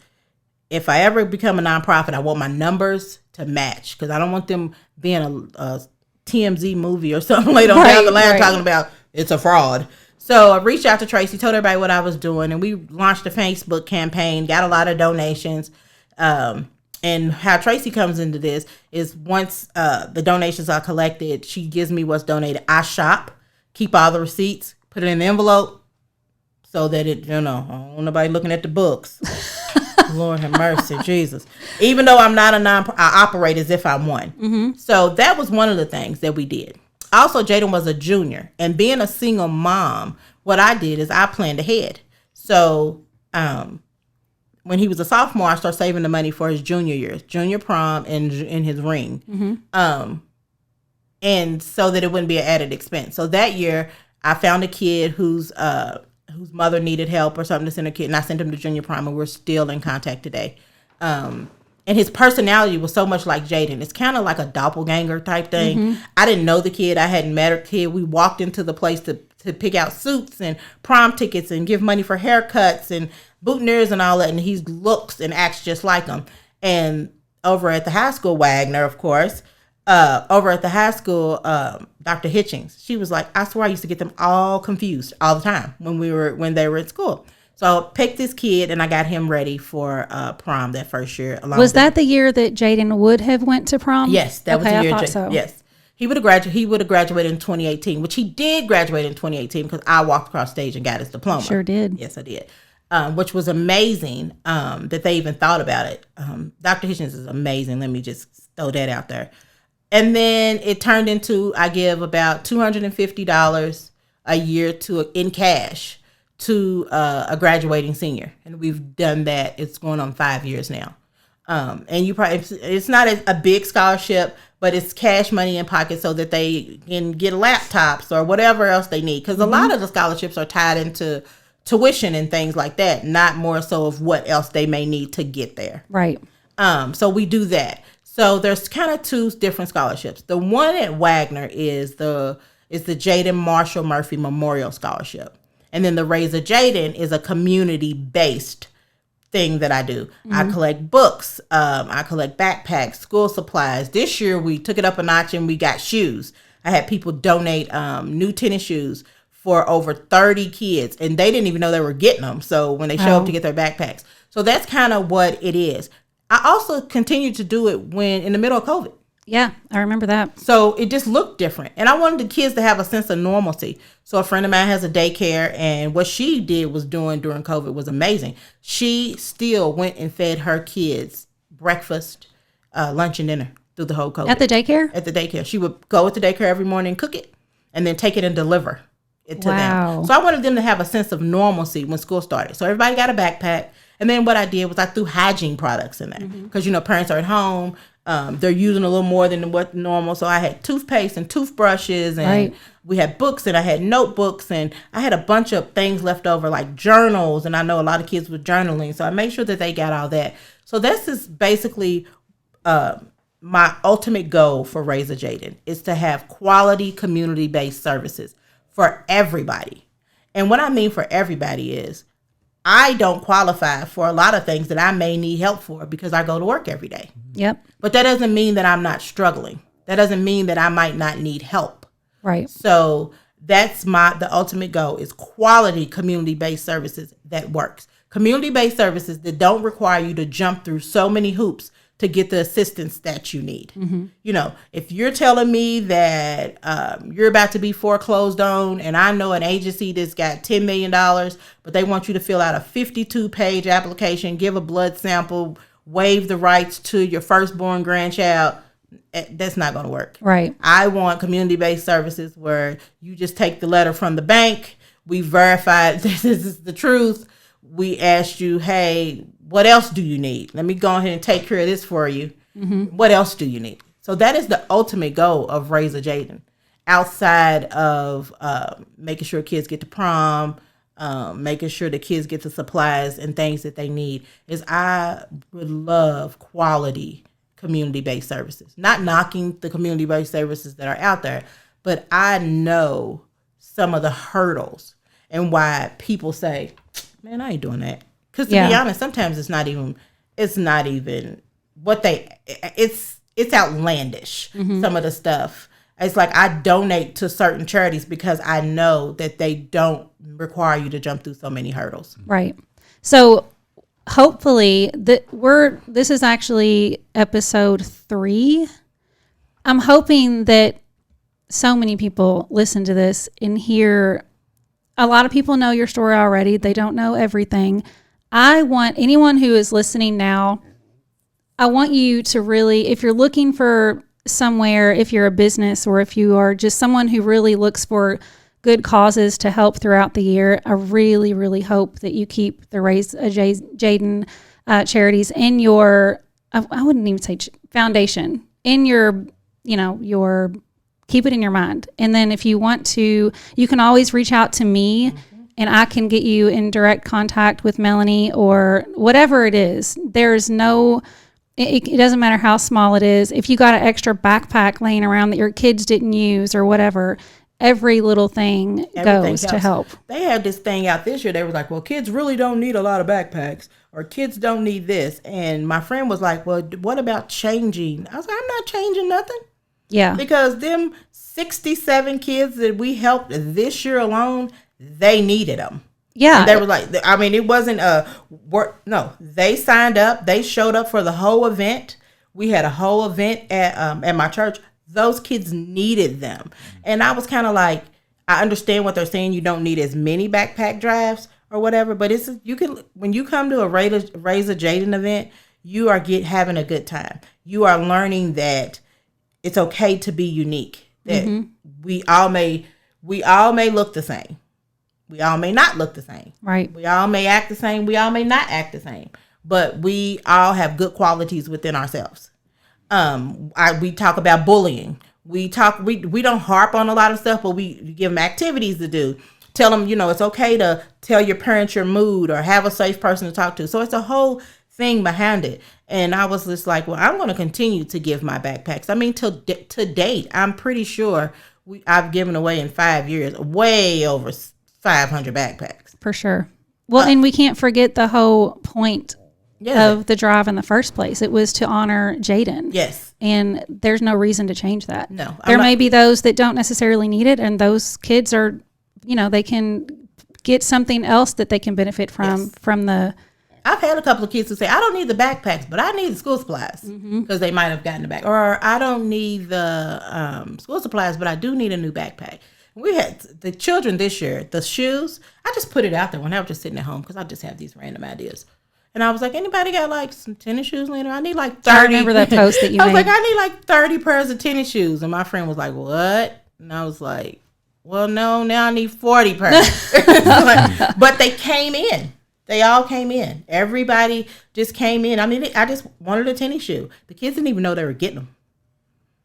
Speaker 3: if I ever become a nonprofit, I want my numbers to match, because I don't want them being a TMZ movie or something later on down the line talking about it's a fraud. So I reached out to Tracy, told everybody what I was doing, and we launched a Facebook campaign, got a lot of donations. And how Tracy comes into this is once the donations are collected, she gives me what's donated. I shop, keep all the receipts, put it in the envelope so that I don't want nobody looking at the books. Lord have mercy, Jesus. Even though I'm not I operate as if I'm one. Mm-hmm. So that was one of the things that we did. Also, Jaden was a junior, and being a single mom, what I did is I planned ahead. So, when he was a sophomore, I started saving the money for his junior prom and his ring. Mm-hmm. And so that it wouldn't be an added expense. So that year I found a kid whose mother needed help or something to send a kid, and I sent him to junior prom, and we're still in contact today. And his personality was so much like Jaden. It's kind of like a doppelganger type thing. Mm-hmm. I didn't know the kid. I hadn't met a kid. We walked into the place to pick out suits and prom tickets and give money for haircuts and boutonnieres and all that, and he looks and acts just like him. And over at the high school, Wagner, of course, over at the high school, Dr. Hitchings, she was like, I swear I used to get them all confused all the time when they were at school. So I picked this kid and I got him ready for prom that first year.
Speaker 1: Was that the year that Jaden would have went to prom?
Speaker 3: Yes, that was the year.
Speaker 1: I thought so.
Speaker 3: Yes. He would have graduated in 2018, which he did graduate in 2018 because I walked across stage and got his diploma.
Speaker 1: Sure did.
Speaker 3: Yes, I did. Which was amazing that they even thought about it. Dr. Hitchens is amazing. Let me just throw that out there. And then it turned into, I give about $250 a year in cash to a graduating senior. And we've done that. It's going on 5 years now. And it's not a big scholarship, but it's cash money in pocket so that they can get laptops or whatever else they need. Because a lot of the scholarships are tied into tuition and things like that, not more so of what else they may need to get there.
Speaker 1: Right.
Speaker 3: So we do that. So there's kind of two different scholarships. The one at Wagner is the Jaden Marshall Murphy Memorial Scholarship. And then the Raise a Jaden is a community-based thing that I do. Mm-hmm. I collect books. I collect backpacks, school supplies. This year we took it up a notch and we got shoes. I had people donate new tennis shoes for over 30 kids, and they didn't even know they were getting them. So when they show up to get their backpacks. So that's kind of what it is. I also continued to do it when in the middle of COVID.
Speaker 1: Yeah, I remember that.
Speaker 3: So it just looked different. And I wanted the kids to have a sense of normalcy. So a friend of mine has a daycare, and what she was doing during COVID was amazing. She still went and fed her kids breakfast, lunch, and dinner through the whole COVID.
Speaker 1: At the daycare?
Speaker 3: At the daycare. She would go at the daycare every morning, cook it, and then take it and deliver it to them. So I wanted them to have a sense of normalcy when school started. So everybody got a backpack. And then what I did was I threw hygiene products in there because, parents are at home. They're using a little more than what normal. So I had toothpaste and toothbrushes, and we had books, and I had notebooks, and I had a bunch of things left over like journals. And I know a lot of kids were journaling. So I made sure that they got all that. So this is basically my ultimate goal for Raise a Jaden is to have quality community-based services for everybody. And what I mean for everybody is I don't qualify for a lot of things that I may need help for because I go to work every day.
Speaker 1: Yep.
Speaker 3: But that doesn't mean that I'm not struggling. That doesn't mean that I might not need help.
Speaker 1: Right.
Speaker 3: So that's the ultimate goal is quality community-based services that works. Community-based services that don't require you to jump through so many hoops to get the assistance that you need. Mm-hmm. If you're telling me that you're about to be foreclosed on, and I know an agency that's got $10 million, but they want you to fill out a 52-page application, give a blood sample, waive the rights to your firstborn grandchild, that's not going to work.
Speaker 1: Right.
Speaker 3: I want community-based services where you just take the letter from the bank, we verified this is the truth, we asked you, hey, what else do you need? Let me go ahead and take care of this for you. Mm-hmm. What else do you need? So that is the ultimate goal of Raise a Jaden. Outside of making sure kids get to prom, making sure the kids get the supplies and things that they need, is I would love quality community-based services. Not knocking the community-based services that are out there, but I know some of the hurdles and why people say, man, I ain't doing that. Because to be honest, sometimes it's not even what it's outlandish. Mm-hmm. Some of the stuff. It's like I donate to certain charities because I know that they don't require you to jump through so many hurdles.
Speaker 1: Right. So hopefully this is actually episode 3. I'm hoping that so many people listen to this and hear. A lot of people know your story already. They don't know everything. I want anyone who is listening now, I want you to really, if you're looking for somewhere, if you're a business or if you are just someone who really looks for good causes to help throughout the year, I really, really hope that you keep the Raise a Jaden charities in your, I wouldn't even say foundation, in your, keep it in your mind. And then if you want to, you can always reach out to me. Mm-hmm. And I can get you in direct contact with Mellanie or whatever it is. There's no, it doesn't matter how small it is. If you got an extra backpack laying around that your kids didn't use or whatever, every little thing goes to help.
Speaker 3: They had this thing out this year. They were like, well, kids really don't need a lot of backpacks or kids don't need this. And my friend was like, well, what about changing? I was like, I'm not changing nothing.
Speaker 1: Yeah.
Speaker 3: Because them 67 kids that we helped this year alone, they needed them.
Speaker 1: Yeah.
Speaker 3: And they were like, I mean, it wasn't they signed up. They showed up for the whole event. We had a whole event at my church. Those kids needed them. And I was kind of like, I understand what they're saying. You don't need as many backpack drives or whatever, but when you come to a Raise a Jaden event, you are having a good time. You are learning that it's okay to be unique. That we all may look the same. We all may not look the same.
Speaker 1: Right.
Speaker 3: We all may act the same. We all may not act the same. But we all have good qualities within ourselves. We talk about bullying. We don't harp on a lot of stuff, but we give them activities to do. Tell them, it's okay to tell your parents your mood or have a safe person to talk to. So it's a whole thing behind it. And I was just like, well, I'm going to continue to give my backpacks. I mean, to date, I'm pretty sure I've given away in 5 years way over 500 backpacks.
Speaker 1: For sure. Well, and we can't forget the whole point of the drive in the first place. It was to honor Jaden.
Speaker 3: Yes.
Speaker 1: And there's no reason to change that.
Speaker 3: No.
Speaker 1: There may be those that don't necessarily need it, and those kids are, they can get something else that they can benefit from the...
Speaker 3: I've had a couple of kids who say, I don't need the backpacks, but I need the school supplies, because they might have gotten the back. Or I don't need the school supplies, but I do need a new backpack. We had the children this year, the shoes, I just put it out there when I was just sitting at home, because I just have these random ideas. And I was like, anybody got like some tennis shoes later? I need like 30.
Speaker 1: I remember that post that you made.
Speaker 3: I was like, I need like 30 pairs of tennis shoes. And my friend was like, what? And I was like, well, no, now I need 40 pairs. But they came in. They all came in. Everybody just came in. I mean, I just wanted a tennis shoe. The kids didn't even know they were getting them.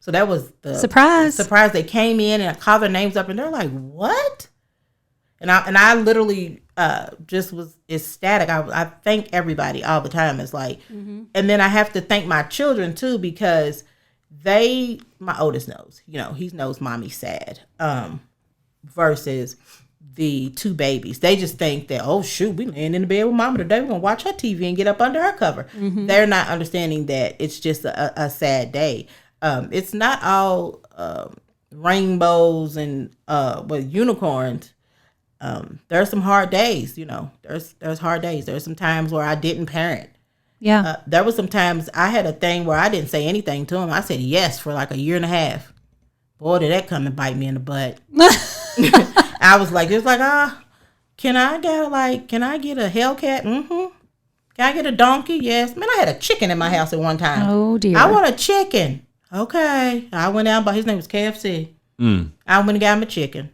Speaker 3: So that was the
Speaker 1: surprise.
Speaker 3: They came in and I called their names up and they're like, what? And I literally just was ecstatic. I thank everybody all the time. It's like, and then I have to thank my children too, because my oldest knows, he knows mommy's sad, versus the two babies. They just think that, oh shoot, we laying in the bed with mama today. We're going to watch her TV and get up under her cover. They're not understanding that it's just a sad day. It's not all rainbows and unicorns. There are some hard days, there's hard days. There's some times where I didn't parent.
Speaker 1: Yeah.
Speaker 3: There was some times I had a thing where I didn't say anything to him. I said yes for like a year and a half. Boy, did that come and bite me in the butt. I was like, it's like, can I get a Hellcat? Can I get a donkey? Yes. Man, I had a chicken in my house at one time.
Speaker 1: Oh dear.
Speaker 3: I want a chicken. Okay. I went out, but his name was KFC. I went and got him a chicken.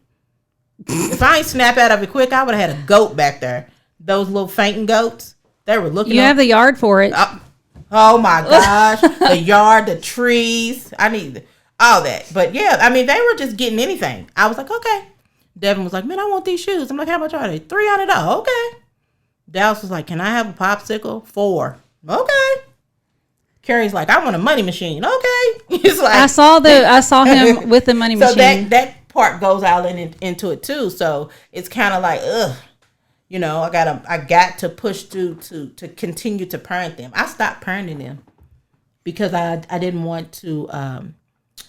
Speaker 3: If I ain't snap out of it quick, I would have had a goat back there. Those little fainting goats. They were looking.
Speaker 1: You have the yard for it.
Speaker 3: Oh my gosh. The yard, the trees. I need all that. But yeah, I mean, they were just getting anything. I was like, okay. Devin was like, man, I want these shoes. I'm like, how much are they? $300. Okay. Dallas was like, can I have a popsicle? $4. Okay. Carrie's like, I want a money machine. Okay. He's like,
Speaker 1: I saw him with the money machine.
Speaker 3: So that part goes out into it too. So it's kind of like, ugh. I got to push through to continue to parent them. I stopped parenting them because I didn't want to.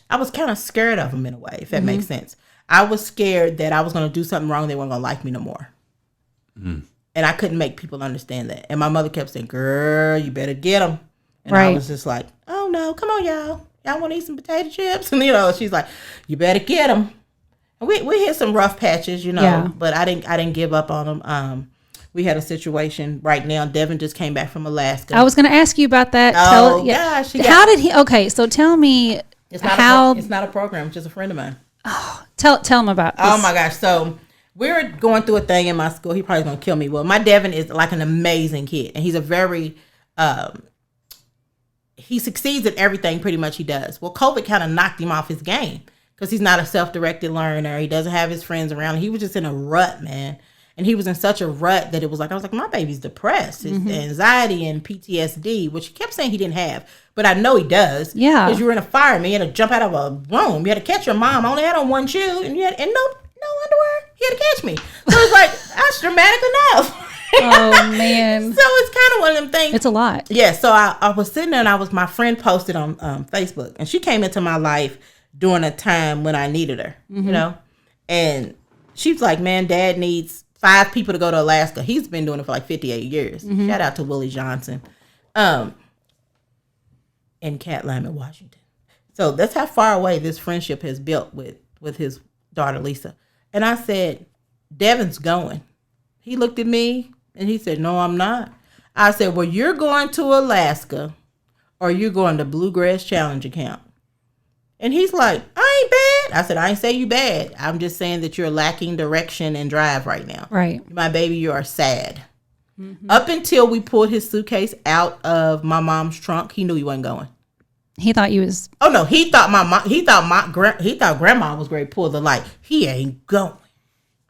Speaker 3: I was kind of scared of them in a way, if that makes sense. I was scared that I was going to do something wrong. They weren't going to like me no more. And I couldn't make people understand that. And my mother kept saying, girl, you better get them. And I was just like, oh no, come on, y'all. Y'all want to eat some potato chips? And she's like, you better get them. And we hit some rough patches, but I didn't give up on them. We had a situation right now. Devin just came back from Alaska.
Speaker 1: I was going to ask you about that.
Speaker 3: Gosh.
Speaker 1: How did he? Okay, so tell me
Speaker 3: it's not a program. It's just a friend of mine.
Speaker 1: Oh, tell him about this.
Speaker 3: Oh my gosh. So we were going through a thing in my school. He probably going to kill me. Well, my Devin is like an amazing kid, and he's a very he succeeds at everything pretty much he does. Well, COVID kind of knocked him off his game because he's not a self-directed learner. He doesn't have his friends around. He was just in a rut, man. And he was in such a rut that it was like, I was like, my baby's depressed. His anxiety and PTSD, which he kept saying he didn't have. But I know he does. Yeah. Because you were in a fire, man. You had to jump out of a room. You had to catch your mom. I only had on one shoe. And no underwear. He had to catch me. So it's like, that's dramatic enough.
Speaker 1: Oh, man.
Speaker 3: So it's kind of one of them things.
Speaker 1: It's a lot.
Speaker 3: Yeah. So I was sitting there and my friend posted on Facebook. And she came into my life during a time when I needed her, And she was like, man, Dad needs 5 people to go to Alaska. He's been doing it for like 58 years. Shout out to Willie Johnson. In Catlin, Washington. So that's how far away this friendship has built with his daughter, Lisa. And I said, Devin's going. He looked at me and he said, no, I'm not. I said, well, you're going to Alaska or you're going to Bluegrass Challenge account. And he's like, I ain't bad. I said, I ain't say you bad. I'm just saying that you're lacking direction and drive right now.
Speaker 1: Right.
Speaker 3: My baby, you are sad. Up until we pulled his suitcase out of my mom's trunk, he knew he wasn't going.
Speaker 1: He thought you was.
Speaker 3: Oh no, he thought grandma was ready to pull the light. He ain't going.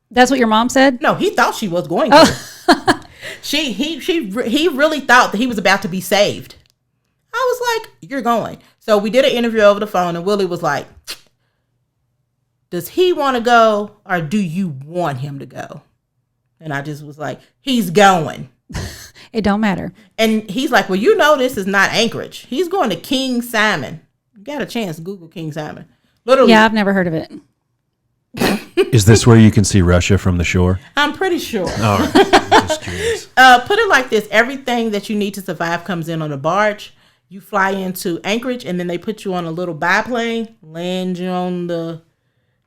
Speaker 1: That's what your mom said?
Speaker 3: No, he thought she was going to. he really thought that he was about to be saved. I was like, you're going. So we did an interview over the phone, and Willie was like, does he want to go, or do you want him to go? And I just was like, he's going.
Speaker 1: It don't matter.
Speaker 3: And he's like, well, you know, this is not Anchorage. He's going to King Simon. You got a chance, Google King Simon. Literally.
Speaker 1: Yeah, I've never heard of it.
Speaker 2: Is this where you can see Russia from the shore?
Speaker 3: I'm pretty sure.
Speaker 2: All right. Just curious.
Speaker 3: Put it like this. Everything that you need to survive comes in on a barge. You fly into Anchorage, and then they put you on a little biplane, land you on the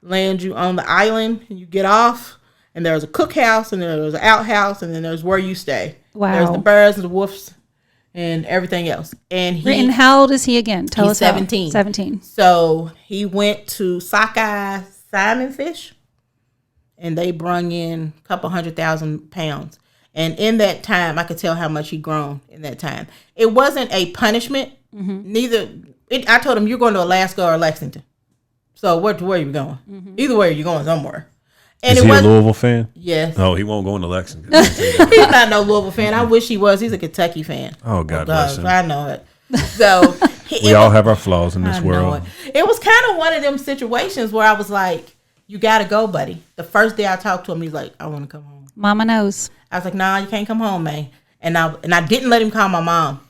Speaker 3: island, and you get off. And there's a cookhouse, and there's an outhouse, and then there's where you stay.
Speaker 1: Wow.
Speaker 3: There's the birds and the wolves and everything else. And
Speaker 1: how old is he again? Tell us.
Speaker 3: 17.
Speaker 1: 17.
Speaker 3: So he went to Sockeye Salmon Fish, and they brung in a couple 100,000 pounds. And in that time, I could tell how much he'd grown in that time. It wasn't a punishment. Mm-hmm. I told him, you're going to Alaska or Lexington. So where are you going? Mm-hmm. Either way, you're going somewhere. And
Speaker 2: is he a Louisville fan?
Speaker 3: Yes.
Speaker 2: Oh, he won't go into Lexington.
Speaker 3: He's not no Louisville fan. I wish he was. He's a Kentucky fan.
Speaker 2: Oh, God bless him.
Speaker 3: I know it. So
Speaker 2: we all have our flaws in this world.
Speaker 3: It was kind of one of them situations where I was like, you got to go, buddy. The first day I talked to him, he's like, I want to come home.
Speaker 1: Mama knows.
Speaker 3: I was like, nah, you can't come home, man. And I didn't let him call my mom.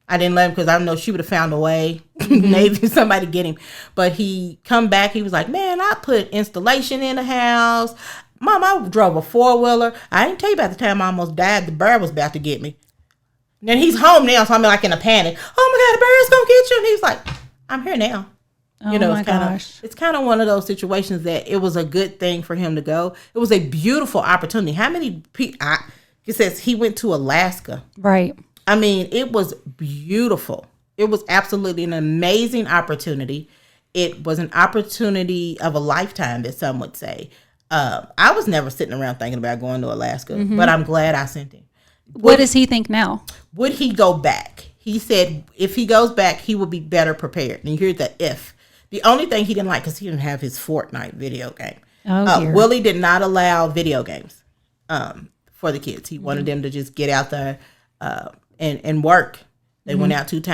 Speaker 3: I didn't let him because I know she would have found a way. Maybe somebody get him. But he come back. He was like, man, I put installation in the house. Mom, I drove a 4-wheeler. I didn't tell you about the time I almost died. The bird was about to get me. And then he's home now, so I'm like in a panic. Oh my God, the bird's gonna get you. And he's like, I'm here now. It's kind of one of those situations that it was a good thing for him to go. It was a beautiful opportunity. How many people? It says he went to Alaska.
Speaker 1: Right.
Speaker 3: I mean, it was beautiful. It was absolutely an amazing opportunity. It was an opportunity of a lifetime, that some would say. I was never sitting around thinking about going to Alaska, but I'm glad I sent him.
Speaker 1: What does he think now?
Speaker 3: Would he go back? He said if he goes back, he will be better prepared. And here's the if. The only thing he didn't like, because he didn't have his Fortnite video game. Willie did not allow video games for the kids. He wanted them to just get out there and work. They went out 2 times